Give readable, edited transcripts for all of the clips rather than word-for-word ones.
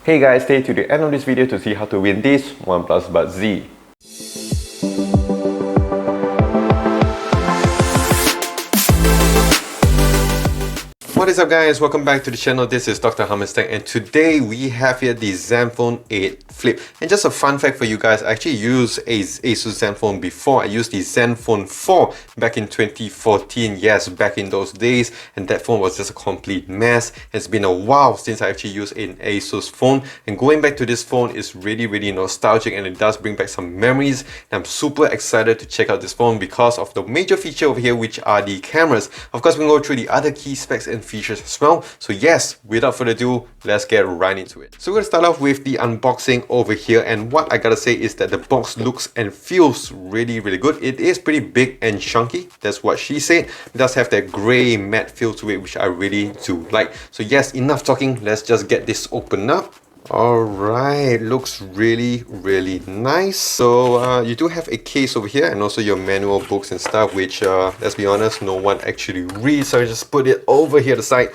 Hey guys, stay to the end of this video to see how to win this OnePlus Buds Z. What is up guys, welcome back to the channel. This is Dr. Hammerstech and today we have here the Zenfone 8 Flip. And just a fun fact for you guys, I actually used a Asus Zenfone before. I used the Zenfone 4 back in 2014, yes, back in those days, and that phone was just a complete mess. It's been a while since I actually used an Asus phone, and going back to this phone is really nostalgic, and it does bring back some memories. And I'm super excited to check out this phone because of the major feature over here, which are the cameras. Of course, we're going to go through the other key specs and features as well. So yes, without further ado, let's get right into it. So we're going to start off with the unboxing over here, and what I gotta say is that the box looks and feels really good. It is pretty big and chunky, that's what she said. It does have that grey matte feel to it, which I really do like. So yes, enough talking, let's just get this opened up. Alright, looks really nice. So you do have a case over here and also your manual books and stuff, which let's be honest, no one actually reads, so I just put it over here to the side.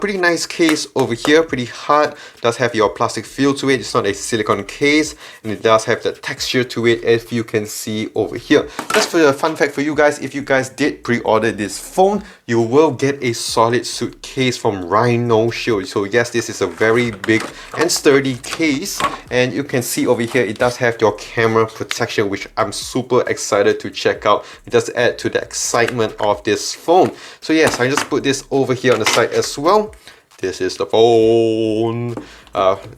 Pretty nice case over here, pretty hard. Does have your plastic feel to it. It's not a silicone case, and it does have the texture to it, as you can see over here. Just for a fun fact for you guys, if you guys did pre-order this phone, you will get a solid suitcase from RHINOSHIELD. So yes, this is a very big and sturdy case, and you can see over here it does have your camera protection, which I'm super excited to check out. It does add to the excitement of this phone. So yes, I just put this over here on the side as well. This is the phone.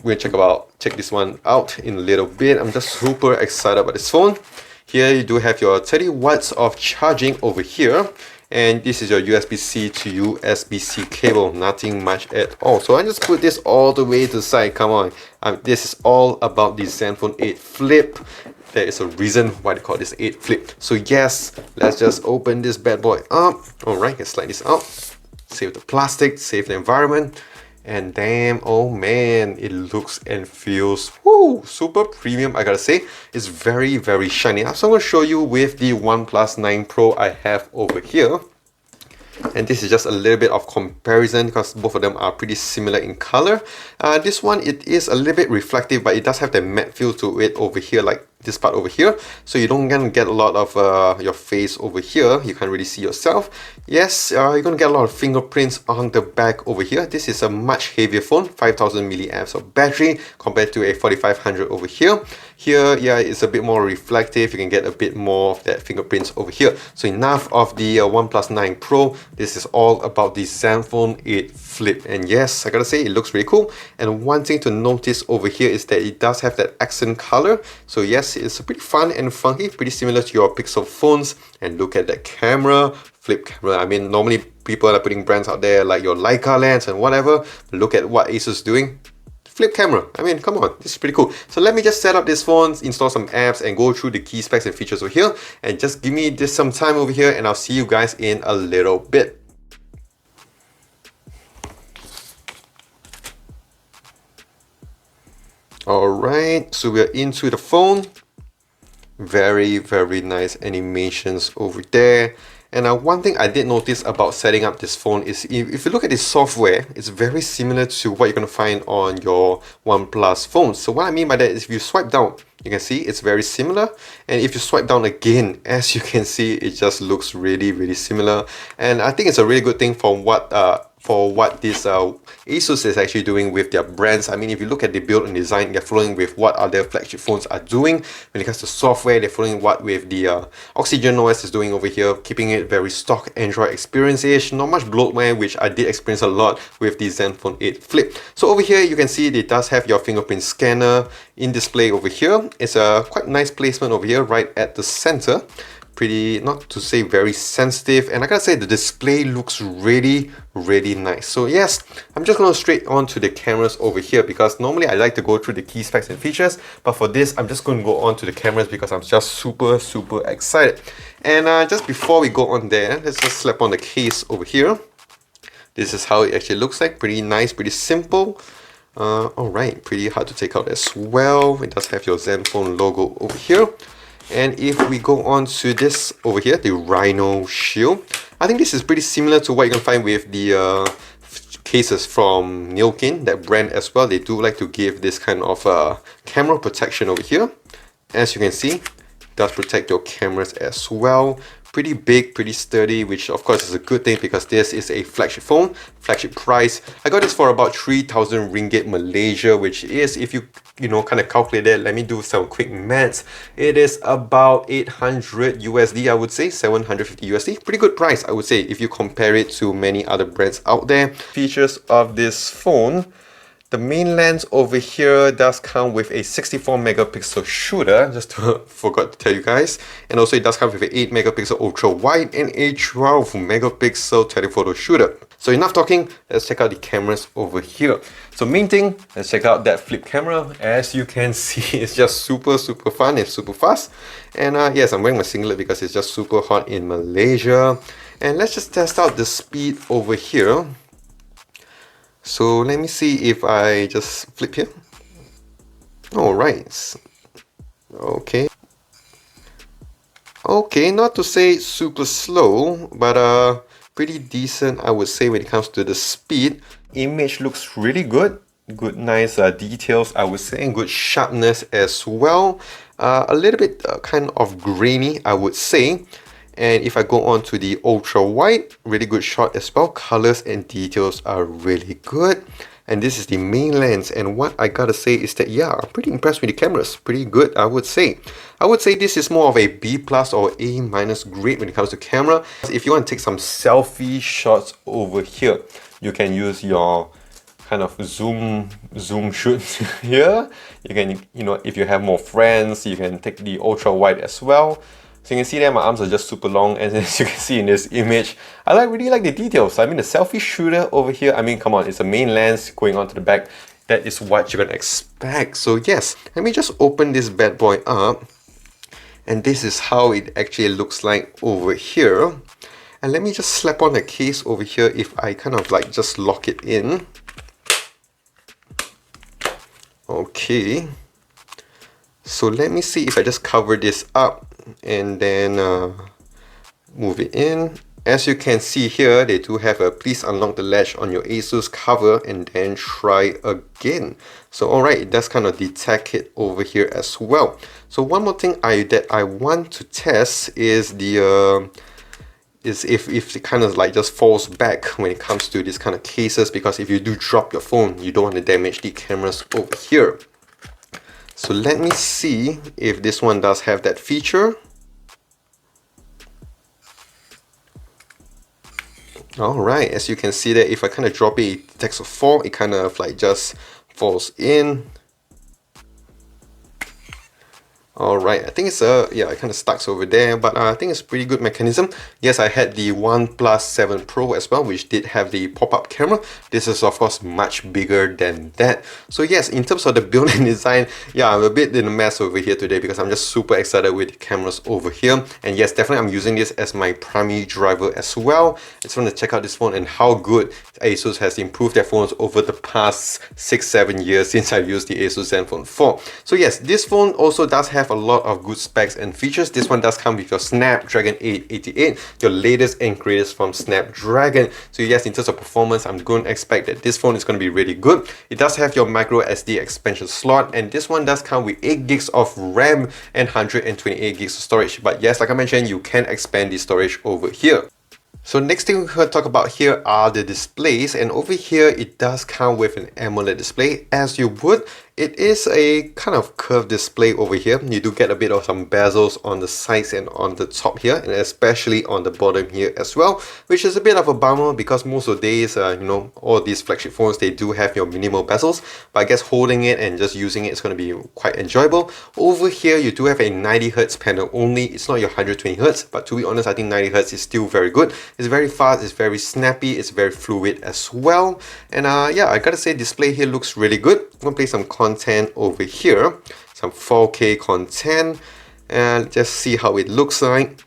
We're gonna check this one out in a little bit. I'm just super excited about this phone. Here you do have your 30 watts of charging over here, and this is your USB-C to USB-C cable. Nothing much at all. So I just put this all the way to the side. Come on, this is all about the Zenfone 8 Flip. There is a reason why they call this 8 Flip. So yes, let's just open this bad boy up. Alright, let's slide this out. Save the plastic, save the environment, and damn, oh man, it looks and feels super premium. I gotta say, it's very shiny. So I'm gonna show you with the OnePlus 9 Pro I have over here. And this is just a little bit of comparison because both of them are pretty similar in color. This one, it is a little bit reflective, but it does have the matte feel to it over here, like this part over here, so you don't gonna get a lot of your face over here. You can't really see yourself. Yes, you're gonna get a lot of fingerprints on the back over here. This is a much heavier phone, 5000 milliamps of battery compared to a 4500 over here. Here, yeah, it's a bit more reflective. You can get a bit more of that fingerprints over here. So enough of the OnePlus 9 Pro. This is all about the Zenfone 8 Flip, and yes, I gotta say it looks really cool. And one thing to notice over here is that it does have that accent color. So yes, it's pretty fun and funky, pretty similar to your Pixel phones. And look at that camera, flip camera. I mean, normally people are putting brands out there like your Leica lens and whatever. Look at what Asus is doing. Flip camera. I mean, come on, this is pretty cool. So let me just set up this phone, install some apps, and go through the key specs and features over here. And just give me this some time over here, and I'll see you guys in a little bit. Alright, so we're into the phone. Very nice animations over there. And one thing I did notice about setting up this phone is if you look at the software, it's very similar to what you're going to find on your OnePlus phones. So what I mean by that is if you swipe down, you can see it's very similar. And if you swipe down again, as you can see, it just looks really similar. And I think it's a really good thing for what this Asus is actually doing with their brands. I mean, if you look at the build and design, they're following with what other flagship phones are doing. When it comes to software, they're following what with the Oxygen OS is doing over here, keeping it very stock Android experience-ish. Not much bloatware, which I did experience a lot with the Zenfone 8 Flip. So over here, you can see it does have your fingerprint scanner in display over here. It's a quite nice placement over here, right at the center. Pretty, not to say very sensitive, and I gotta say the display looks really nice. So yes, I'm just gonna straight on to the cameras over here because normally I like to go through the key specs and features, but for this I'm just gonna go on to the cameras because I'm just super excited. And just before we go on there, let's just slap on the case over here. This is how it actually looks like. Pretty nice, pretty simple. Alright, pretty hard to take out as well. It does have your Zenfone logo over here. And if we go on to this over here, the RHINOSHIELD, I think this is pretty similar to what you can find with the cases from Nilkin, that brand as well. They do like to give this kind of camera protection over here. As you can see, it does protect your cameras as well. Pretty big, pretty sturdy, which of course is a good thing because this is a flagship phone, flagship price. I got this for about 3,000 ringgit Malaysia, which is, if you kind of calculate it, let me do some quick maths. It is about 800 USD, I would say, 750 USD. Pretty good price, I would say, if you compare it to many other brands out there. Features of this phone. The main lens over here does come with a 64 megapixel shooter, just forgot to tell you guys. And also it does come with an 8 megapixel ultra wide and a 12 megapixel telephoto shooter. So enough talking, let's check out the cameras over here. So main thing, let's check out that flip camera. As you can see, it's just super fun and super fast. And yes, I'm wearing my singlet because it's just super hot in Malaysia. And let's just test out the speed over here. So let me see if I just flip here. Alright. Okay, not to say super slow, but pretty decent, I would say, when it comes to the speed. Image looks really good. Good, nice details, I would say, and good sharpness as well. A little bit kind of grainy, I would say. And if I go on to the ultra wide, really good shot as well. Colors and details are really good. And this is the main lens. And what I gotta say is that, yeah, I'm pretty impressed with the cameras. Pretty good, I would say. I would say this is more of a B+ or A- grade when it comes to camera. If you want to take some selfie shots over here, you can use your kind of zoom shoot here. You can, if you have more friends, you can take the ultra wide as well. So you can see that my arms are just super long, and as you can see in this image, I really like the details. I mean, the selfie shooter over here, I mean, come on, it's a main lens going onto the back. That is what you're gonna expect. So yes, let me just open this bad boy up. And this is how it actually looks like over here. And let me just slap on the case over here if I kind of like just lock it in. Okay. So let me see if I just cover this up and then move it in. As you can see here, they do have a please unlock the latch on your Asus cover and then try again. So alright, it does kind of detect it over here as well. So one more thing that I want to test is the if it kind of like just falls back when it comes to this kind of cases, because if you do drop your phone, you don't want to damage the cameras over here. So let me see if this one does have that feature. Alright, as you can see that if I kind of drop it, it detects a fall, it kind of like just falls in. Alright, I think it's yeah, it kind of stuck over there, but I think it's a pretty good mechanism. Yes, I had the OnePlus 7 Pro as well, which did have the pop-up camera. This is of course much bigger than that. So yes, in terms of the build and design, yeah, I'm a bit in a mess over here today because I'm just super excited with the cameras over here. And yes, definitely I'm using this as my primary driver as well. I just want to check out this phone and how good Asus has improved their phones over the past 6-7 years since I've used the Asus Zenfone 4. So yes, this phone also does have a lot of good specs and features. This one does come with your Snapdragon 888, your latest and greatest from Snapdragon. So yes, in terms of performance, I'm going to expect that this phone is going to be really good. It does have your micro SD expansion slot, and this one does come with 8 gigs of RAM and 128 gigs of storage. But yes, like I mentioned, you can expand the storage over here. So next thing we're going to talk about here are the displays, and over here it does come with an AMOLED display as you would. It is a kind of curved display over here. You do get a bit of some bezels on the sides and on the top here, and especially on the bottom here as well, which is a bit of a bummer because most of the days, all these flagship phones, they do have your minimal bezels, but I guess holding it and just using it is going to be quite enjoyable. Over here, you do have a 90Hz panel only. It's not your 120Hz, but to be honest, I think 90Hz is still very good. It's very fast, it's very snappy, it's very fluid as well. And yeah, I gotta say, display here looks really good. I'm gonna play some content over here, some 4K content, and just see how it looks like.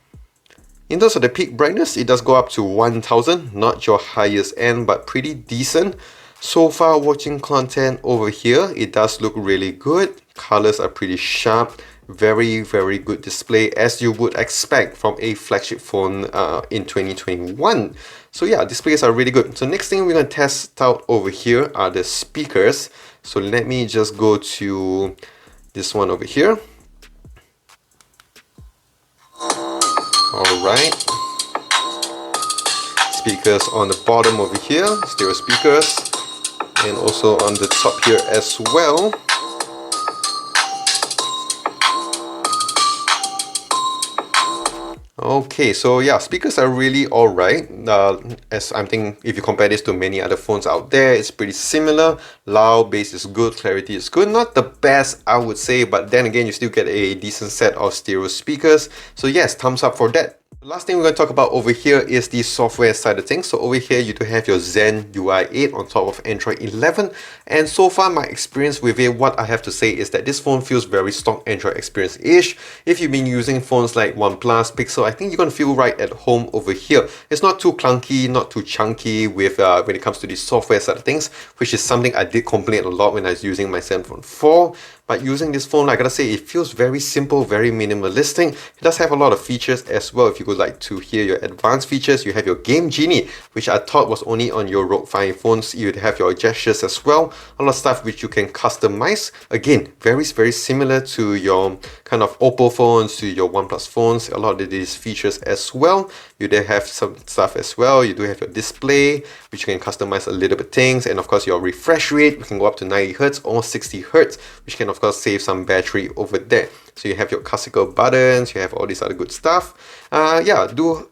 In terms of the peak brightness, it does go up to 1000, not your highest end, but pretty decent. So far watching content over here, it does look really good. Colors are pretty sharp. Very good display as you would expect from a flagship phone in 2021. So yeah, displays are really good. So next thing we're going to test out over here are the speakers. So let me just go to this one over here. Alright, speakers on the bottom over here, stereo speakers, and also on the top here as well. Okay, so yeah, speakers are really alright. As I'm thinking, if you compare this to many other phones out there, it's pretty similar. Loud, bass is good, clarity is good. Not the best, I would say, but then again, you still get a decent set of stereo speakers. So yes, thumbs up for that. The last thing we're going to talk about over here is the software side of things. So over here you do have your Zen UI 8 on top of Android 11, and so far my experience with it, what I have to say is that this phone feels very stock Android experience-ish. If you've been using phones like OnePlus, Pixel, I think you're going to feel right at home over here. It's not too clunky, not too chunky with when it comes to the software side of things, which is something I did complain a lot when I was using my Zenfone 4. But using this phone, I gotta say, it feels very simple, very minimalistic. It does have a lot of features as well. If you would like to hear your advanced features, you have your Game Genie, which I thought was only on your ROG 5 phones. You'd have your gestures as well. A lot of stuff which you can customize. Again, very similar to your kind of Oppo phones, to your OnePlus phones. A lot of these features as well. You do have some stuff as well. You do have your display, which you can customize a little bit things. And of course, your refresh rate, we can go up to 90 Hz or 60 Hz, which can of course save some battery over there. So you have your classical buttons, you have all this other good stuff. Yeah,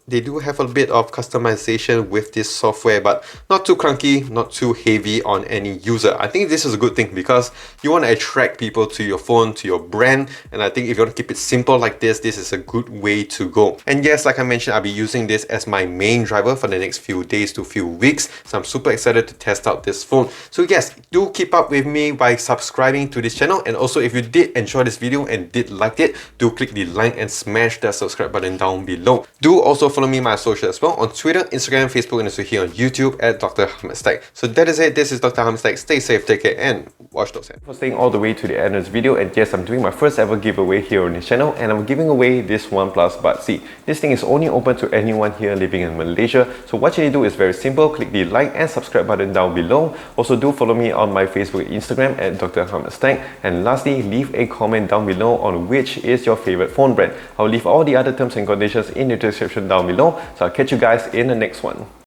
they do have a bit of customization with this software, but not too clunky, not too heavy on any user. I think this is a good thing because you want to attract people to your phone, to your brand, and I think if you want to keep it simple like this is a good way to go. And yes, like I mentioned, I'll be using this as my main driver for the next few days to few weeks, so I'm super excited to test out this phone. So yes, do keep up with me by subscribing to this channel, and also if you did enjoy this video and did like it, do click the like and smash that subscribe button down below. Do also follow me on my social as well on Twitter, Instagram, Facebook, and also here on YouTube at Dr. Hamid Tech. So that is it. This is Dr. Hamid Tech. Stay safe, take care, and watch those hands. For staying all the way to the end of this video, and yes, I'm doing my first ever giveaway here on this channel, and I'm giving away this OnePlus Buds C. This thing is only open to anyone here living in Malaysia. So what you need to do is very simple. Click the like and subscribe button down below. Also do follow me on my Facebook and Instagram at Dr. Hamid Tech. And lastly, leave a comment down below on which is your favorite phone brand. I'll leave all the other terms and conditions in the description down below. So I'll catch you guys in the next one.